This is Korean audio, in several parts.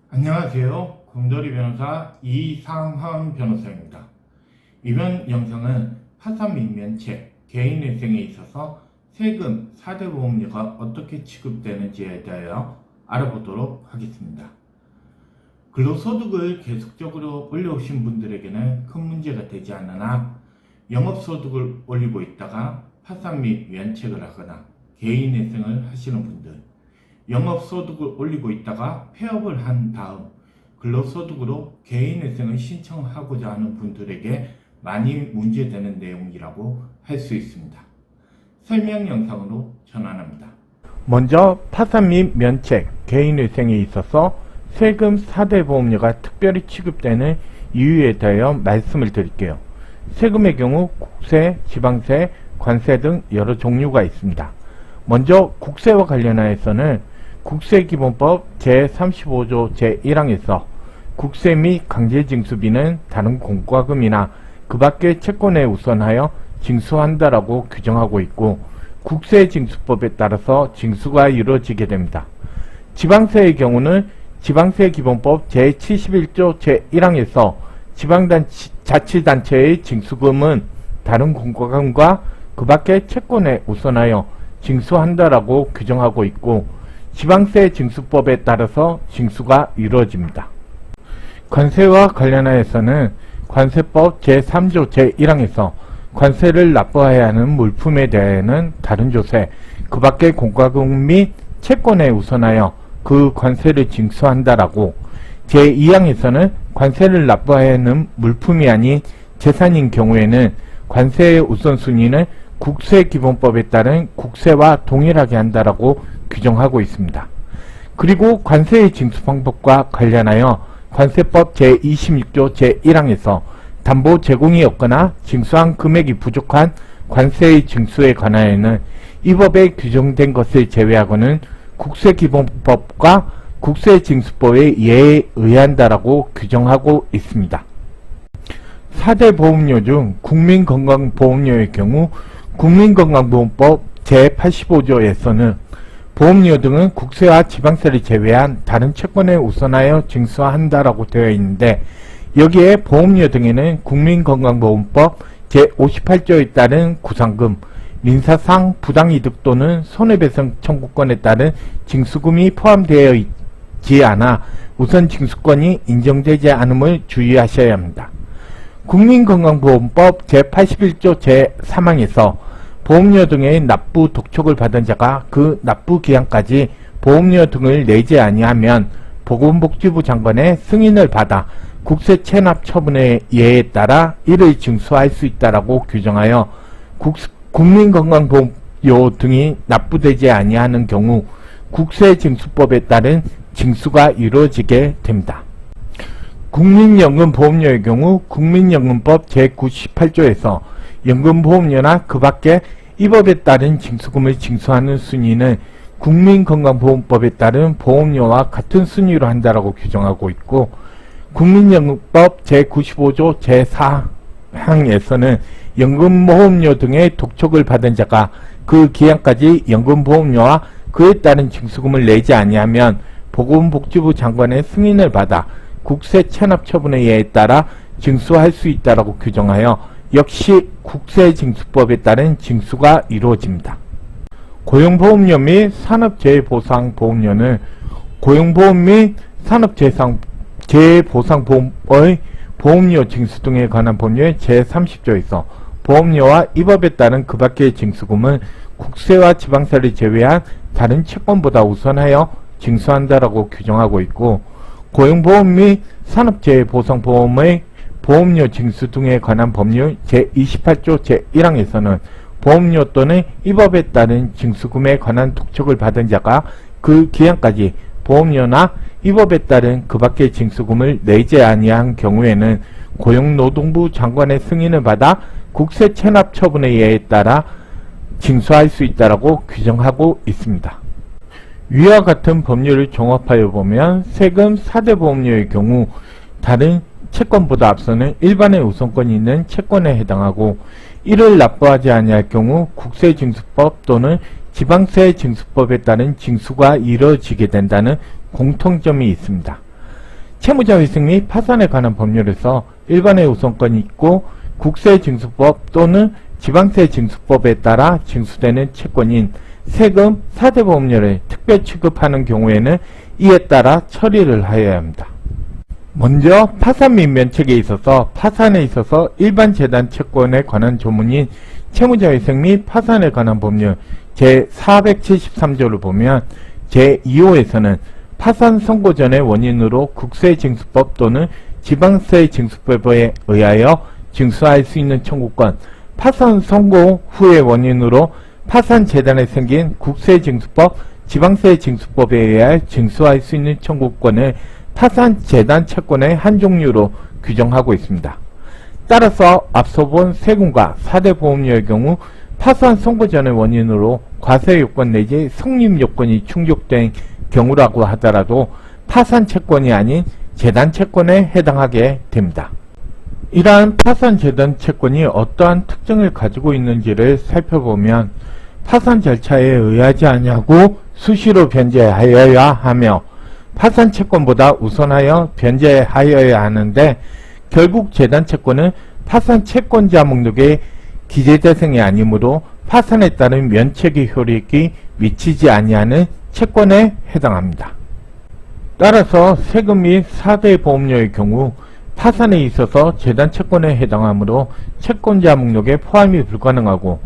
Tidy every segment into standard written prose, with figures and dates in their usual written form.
안녕하세요. 곰돌이 변호사 이상헌 변호사입니다. 이번 영상은 파산 및 면책, 개인회생에 있어서 세금, 4대 보험료가 어떻게 취급되는지에 대하여 알아보도록 하겠습니다. 근로소득을 계속적으로 올려오신 분들에게는 큰 문제가 되지 않으나 영업소득을 올리고 있다가 파산 및 면책을 하거나 개인회생을 하시는 분들, 영업소득을 올리고 있다가 폐업을 한 다음 근로소득으로 개인회생을 신청하고자 하는 분들에게 많이 문제되는 내용이라고 할 수 있습니다. 설명 영상으로 전환합니다. 먼저 파산 및 면책, 개인회생에 있어서 세금 4대 보험료가 특별히 취급되는 이유에 대하여 말씀을 드릴게요. 세금의 경우 국세, 지방세, 관세 등 여러 종류가 있습니다. 먼저 국세와 관련하여서는 국세기본법 제35조 제1항에서 국세 및 강제징수비는 다른 공과금이나 그 밖의 채권에 우선하여 징수한다라고 규정하고 있고, 국세징수법에 따라서 징수가 이루어지게 됩니다. 지방세의 경우는 지방세기본법 제71조 제1항에서 지방자치단체의 징수금은 다른 공과금과 그 밖의 채권에 우선하여 징수한다라고 규정하고 있고, 지방세 징수법에 따라서 징수가 이루어집니다. 관세와 관련하여서는 관세법 제3조 제1항에서 관세를 납부해야 하는 물품에 대해서는 다른 조세, 그 밖의 공과금 및 채권에 우선하여 그 관세를 징수한다라고, 제2항에서는 관세를 납부해야 하는 물품이 아닌 재산인 경우에는 관세의 우선순위는 국세기본법에 따른 국세와 동일하게 한다라고 규정하고 있습니다. 그리고 관세의 징수 방법과 관련하여 관세법 제26조 제1항에서 담보 제공이 없거나 징수한 금액이 부족한 관세의 징수에 관하여는 이 법에 규정된 것을 제외하고는 국세기본법과 국세징수법에 의한다라고 규정하고 있습니다. 4대 보험료 중 국민건강보험료의 경우 국민건강보험법 제85조에서는 보험료 등은 국세와 지방세를 제외한 다른 채권에 우선하여 징수한다라고 되어 있는데, 여기에 보험료 등에는 국민건강보험법 제58조에 따른 구상금, 민사상 부당이득 또는 손해배상 청구권에 따른 징수금이 포함되어 있지 않아 우선 징수권이 인정되지 않음을 주의하셔야 합니다. 국민건강보험법 제81조 제3항에서 보험료 등의 납부 독촉을 받은 자가 그 납부 기한까지 보험료 등을 내지 아니하면 보건복지부 장관의 승인을 받아 국세 체납 처분의 예에 따라 이를 징수할 수 있다라고 규정하여 국민건강보험료 등이 납부되지 아니하는 경우 국세징수법에 따른 징수가 이루어지게 됩니다. 국민연금보험료의 경우 국민연금법 제98조에서 연금보험료나 그 밖에 이 법에 따른 징수금을 징수하는 순위는 국민건강보험법에 따른 보험료와 같은 순위로 한다라고 규정하고 있고, 국민연금법 제95조 제4항에서는 연금보험료 등의 독촉을 받은 자가 그 기한까지 연금보험료와 그에 따른 징수금을 내지 아니하면 보건복지부 장관의 승인을 받아 국세 체납 처분의 예에 따라 징수할 수 있다라고 규정하여 역시 국세징수법에 따른 징수가 이루어집니다. 고용보험료 및 산업재해보상보험료는 고용보험 및 산업재해보상보험의 보험료 징수 등에 관한 법률 제30조에서 보험료와 이 법에 따른 그 밖의 징수금은 국세와 지방세를 제외한 다른 채권보다 우선하여 징수한다라고 규정하고 있고, 고용보험 및 산업재해보상보험의 보험료 징수 등에 관한 법률 제28조 제1항에서는 보험료 또는 이 법에 따른 징수금에 관한 독촉을 받은 자가 그 기한까지 보험료나 이 법에 따른 그 밖의 징수금을 내지 아니한 경우에는 고용노동부 장관의 승인을 받아 국세 체납 처분의 예에 따라 징수할 수 있다라고 규정하고 있습니다. 위와 같은 법률을 종합하여 보면 세금 4대 보험료의 경우 다른 채권보다 앞서는 일반의 우선권이 있는 채권에 해당하고, 이를 납부하지 아니할 경우 국세징수법 또는 지방세 징수법에 따른 징수가 이루어지게 된다는 공통점이 있습니다. 채무자 회생 및 파산에 관한 법률에서 일반의 우선권이 있고 국세징수법 또는 지방세징수법에 따라 징수되는 채권인 세금, 사대보험료를 특별 취급하는 경우에는 이에 따라 처리를 하여야 합니다. 먼저 파산 및 면책에 있어서 파산에 있어서 일반 재단 채권에 관한 조문인 채무자 회생 및 파산에 관한 법률 제473조를 보면 제2호에서는 파산 선고 전의 원인으로 국세징수법 또는 지방세징수법에 의하여 징수할 수 있는 청구권, 파산 선고 후의 원인으로 파산재단에 생긴 국세징수법, 지방세징수법에 의하여 징수할 수 있는 청구권을 파산재단 채권의 한 종류로 규정하고 있습니다. 따라서 앞서 본 세금과 사대보험료의 경우 파산 선고 전의 원인으로 과세요건 내지 성립요건이 충족된 경우라고 하더라도 파산채권이 아닌 재단채권에 해당하게 됩니다. 이러한 파산재단 채권이 어떠한 특징을 가지고 있는지를 살펴보면 파산 절차에 의하지 아니하고 수시로 변제하여야 하며 파산채권보다 우선하여 변제하여야 하는데 결국 재단채권은 파산채권자 목록에 기재대상이 아니므로 파산에 따른 면책의 효력이 미치지 아니하는 채권에 해당합니다. 따라서 세금 및 사대보험료의 경우 파산에 있어서 재단채권에 해당하므로 채권자 목록에 포함이 불가능하고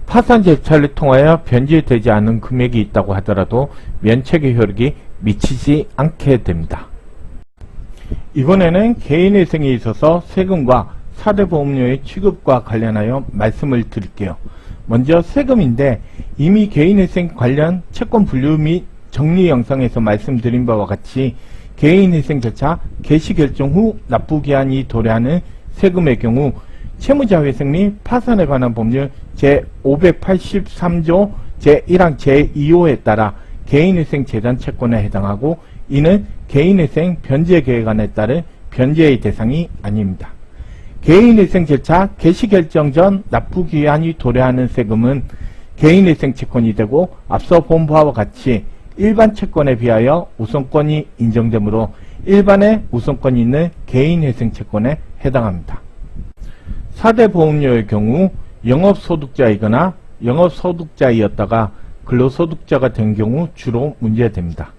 파산 절차를 통하여 변제되지 않은 금액이 있다고 하더라도 면책의 효력이 미치지 않게 됩니다. 이번에는 개인회생에 있어서 세금과 사대보험료의 취급과 관련하여 말씀을 드릴게요. 먼저 세금인데 이미 개인회생 관련 채권 분류 및 정리 영상에서 말씀드린 바와 같이 개인회생 절차 개시 결정 후 납부기한이 도래하는 세금의 경우 채무자 회생 및 파산에 관한 법률 제583조 제1항 제2호에 따라 개인회생 재단채권에 해당하고 이는 개인회생 변제계획안에 따른 변제의 대상이 아닙니다. 개인회생 절차 개시결정 전 납부기한이 도래하는 세금은 개인회생 채권이 되고 앞서 본 바와 같이 일반 채권에 비하여 우선권이 인정되므로 일반에 우선권이 있는 개인회생 채권에 해당합니다. 사대보험료의 경우 영업소득자이거나 영업소득자이었다가 근로소득자가 된 경우 주로 문제됩니다.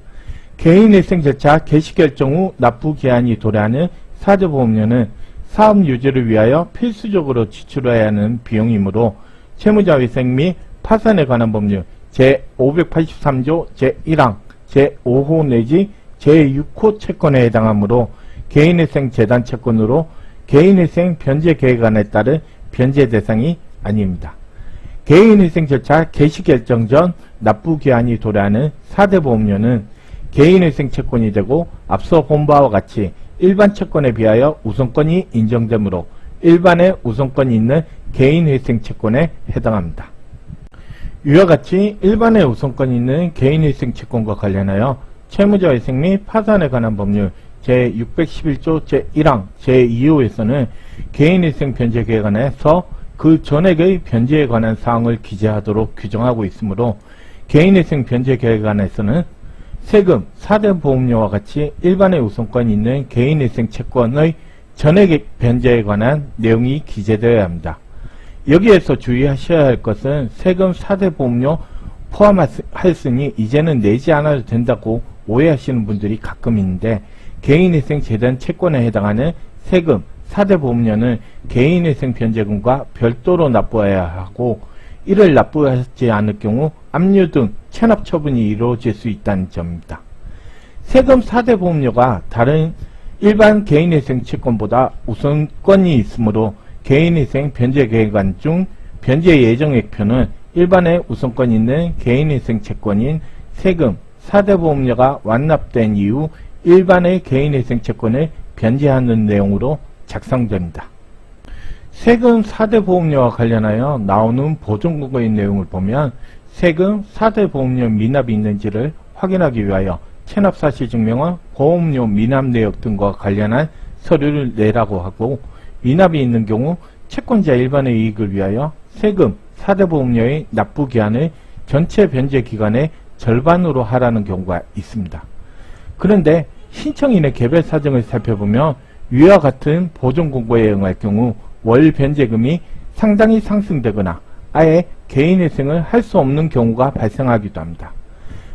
개인회생 절차 개시결정 후 납부기한이 도래하는 사대보험료는 사업 유지를 위하여 필수적으로 지출해야 하는 비용이므로 채무자 회생 및 파산에 관한 법률 제583조 제1항 제5호 내지 제6호 채권에 해당하므로 개인회생 재단채권으로 개인회생 변제계획안에 따른 변제 대상이 아닙니다. 개인회생 절차 개시결정 전 납부기한이 도래하는 사대보험료는 개인회생 채권이 되고 앞서 본 바와 같이 일반 채권에 비하여 우선권이 인정되므로 일반에 우선권이 있는 개인회생 채권에 해당합니다. 이와 같이 일반에 우선권이 있는 개인회생 채권과 관련하여 채무자 회생 및 파산에 관한 법률 제611조 제1항 제2호에서는 개인회생 변제계획안에서 그 전액의 변제에 관한 사항을 기재하도록 규정하고 있으므로 개인회생 변제계획안에서는 세금, 사대보험료와 같이 일반의 우선권이 있는 개인회생 채권의 전액 변제에 관한 내용이 기재되어야 합니다. 여기에서 주의하셔야 할 것은 세금, 사대보험료 포함했으니 이제는 내지 않아도 된다고 오해하시는 분들이 가끔 있는데 개인회생 재단 채권에 해당하는 세금, 사대보험료는 개인회생 변제금과 별도로 납부해야 하고 이를 납부하지 않을 경우 압류 등 체납 처분이 이루어질 수 있다는 점입니다. 세금, 사대보험료가 다른 일반 개인회생 채권보다 우선권이 있으므로 개인회생 변제계획안 중 변제 예정액표는 일반에 우선권이 있는 개인회생 채권인 세금, 사대보험료가 완납된 이후 일반의 개인회생 채권을 변제하는 내용으로 작성됩니다. 세금, 사대보험료와 관련하여 나오는 보존금고의 내용을 보면 세금, 사대보험료 미납이 있는지를 확인하기 위하여 체납사실증명과 보험료 미납 내역 등과 관련한 서류를 내라고 하고 미납이 있는 경우 채권자 일반의 이익을 위하여 세금, 사대보험료의 납부기한을 전체 변제기간의 절반으로 하라는 경우가 있습니다. 그런데 신청인의 개별 사정을 살펴보면 위와 같은 보존 공고에 응할 경우 월 변제금이 상당히 상승되거나 아예 개인회생을 할 수 없는 경우가 발생하기도 합니다.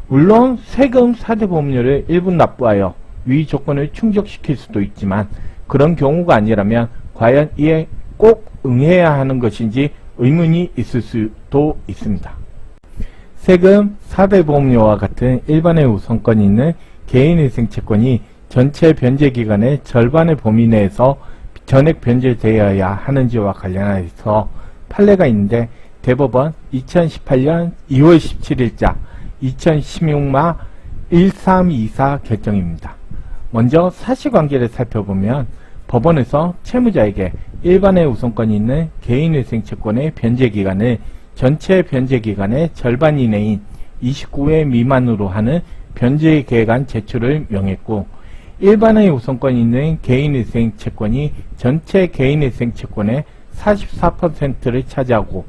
물론 세금 4대 보험료를 일부 납부하여 위 조건을 충족시킬 수도 있지만 그런 경우가 아니라면 과연 이에 꼭 응해야 하는 것인지 의문이 있을 수도 있습니다. 세금 4대 보험료와 같은 일반의 우선권이 있는 개인회생 채권이 전체 변제기간의 절반의 범위 내에서 전액 변제되어야 하는지와 관련해서 판례가 있는데 대법원 2018년 2월 17일자 2016마 1324 결정입니다. 먼저 사실관계를 살펴보면 법원에서 채무자에게 일반의 우선권이 있는 개인회생 채권의 변제기간을 전체 변제기간의 절반 이내인 29회 미만으로 하는 변제계획안 제출을 명했고 일반의 우선권이 있는 개인회생 채권이 전체 개인회생 채권의 44%를 차지하고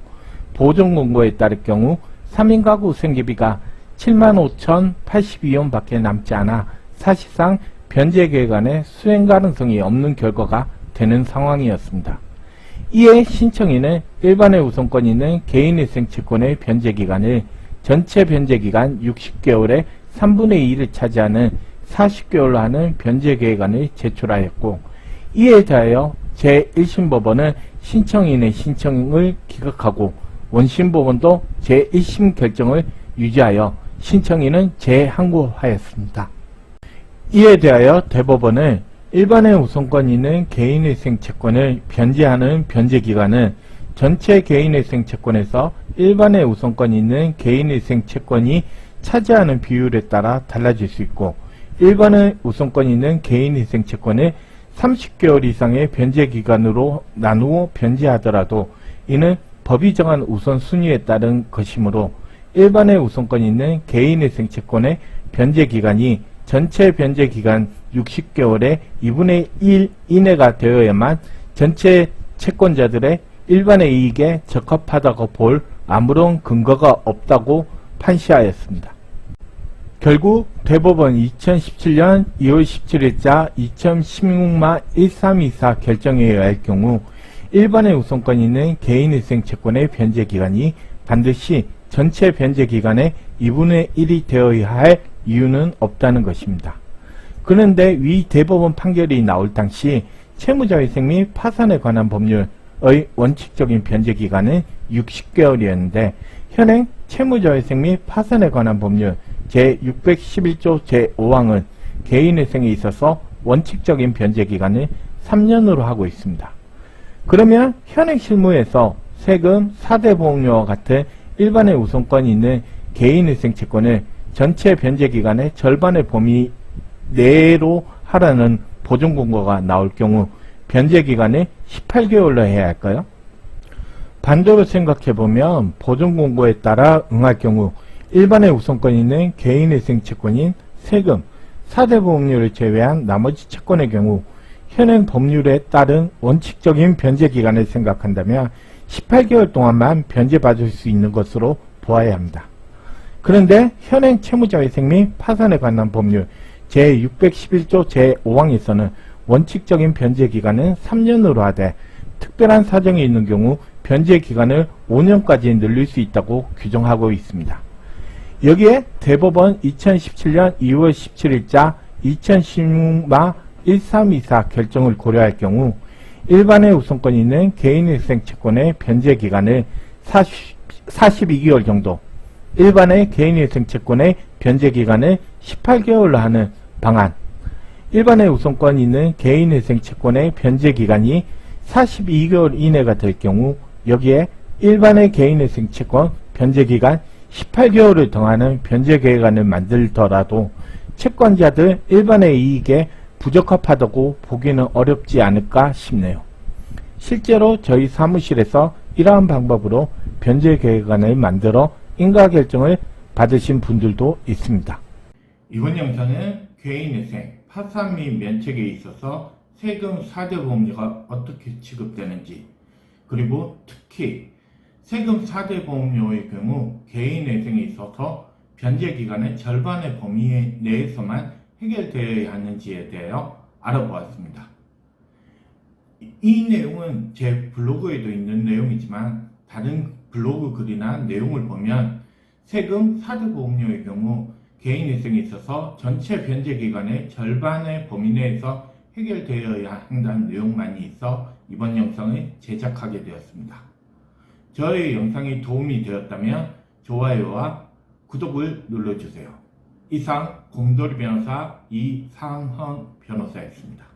보존공고에 따를 경우 3인 가구 생계비가 75,082원 밖에 남지 않아 사실상 변제계획안의 수행 가능성이 없는 결과가 되는 상황이었습니다. 이에 신청인은 일반의 우선권이 있는 개인회생 채권의 변제기간을 전체 변제기간 60개월의 3분의 2를 차지하는 40개월로 하는 변제계획안을 제출하였고 이에 대하여 제1심법원은 신청인의 신청을 기각하고 원심법원도 제1심 결정을 유지하여 신청인은 재항고하였습니다. 이에 대하여 대법원은 일반의 우선권이 있는 개인회생 채권을 변제하는 변제기간은 전체 개인회생 채권에서 일반의 우선권이 있는 개인회생 채권이 차지하는 비율에 따라 달라질 수 있고 일반의 우선권이 있는 개인회생 채권을 30개월 이상의 변제기간으로 나누어 변제하더라도 이는 법이 정한 우선순위에 따른 것이므로 일반의 우선권이 있는 개인회생 채권의 변제기간이 전체 변제기간 60개월의 2분의 1 이내가 되어야만 전체 채권자들의 일반의 이익에 적합하다고 볼 아무런 근거가 없다고 판시하였습니다. 결국 대법원 2017년 2월 17일자 2016마 1324 결정에 의할 경우 일반의 우선권이 있는 개인회생 채권의 변제기간이 반드시 전체 변제기간의 2분의 1이 되어야 할 이유는 없다는 것입니다. 그런데 위 대법원 판결이 나올 당시 채무자회생 및 파산에 관한 법률의 원칙적인 변제기간은 60개월이었는데 현행 채무자회생 및 파산에 관한 법률 제611조 제5항은 개인회생에 있어서 원칙적인 변제기간을 3년으로 하고 있습니다. 그러면 현행 실무에서 세금 4대 보험료와 같은 일반의 우선권이 있는 개인회생 채권을 전체 변제기간의 절반의 범위 내로 하라는 보존공고가 나올 경우 변제기간을 18개월로 해야 할까요? 반대로 생각해보면 보존공고에 따라 응할 경우 일반의 우선권이 있는 개인회생 채권인 세금, 4대 보험료를 제외한 나머지 채권의 경우 현행 법률에 따른 원칙적인 변제기간을 생각한다면 18개월 동안만 변제받을 수 있는 것으로 보아야 합니다. 그런데 현행 채무자회생 및 파산에 관한 법률 제611조 제5항에서는 원칙적인 변제기간은 3년으로 하되 특별한 사정이 있는 경우 변제기간을 5년까지 늘릴 수 있다고 규정하고 있습니다. 여기에 대법원 2017년 2월 17일자 2016마 1324 결정을 고려할 경우 일반의 우선권이 있는 개인회생 채권의 변제기간을 42개월 정도, 일반의 개인회생 채권의 변제기간을 18개월로 하는 방안, 일반의 우선권이 있는 개인회생 채권의 변제기간이 42개월 이내가 될 경우 여기에 일반의 개인회생 채권 변제기간 18개월을 더하는 변제계획안을 만들더라도 채권자들 일반의 이익에 부적합하다고 보기는 어렵지 않을까 싶네요. 실제로 저희 사무실에서 이러한 방법으로 변제계획안을 만들어 인가결정을 받으신 분들도 있습니다. 이번 영상은 개인회생, 파산 및 면책에 있어서 세금 4대 보험료가 어떻게 취급되는지, 그리고 특히 세금 4대 보험료의 경우 개인회생에 있어서 변제기간의 절반의 범위 내에서만 해결되어야 하는지에 대하여 알아보았습니다. 이 내용은 제 블로그에도 있는 내용이지만 다른 블로그 글이나 내용을 보면 세금 4대 보험료의 경우 개인회생에 있어서 전체 변제 기간의 절반의 범위 내에서 해결되어야 한다는 내용만이 있어 이번 영상을 제작하게 되었습니다. 저의 영상이 도움이 되었다면 좋아요와 구독을 눌러주세요. 이상 공돌이 변호사 이상헌 변호사였습니다.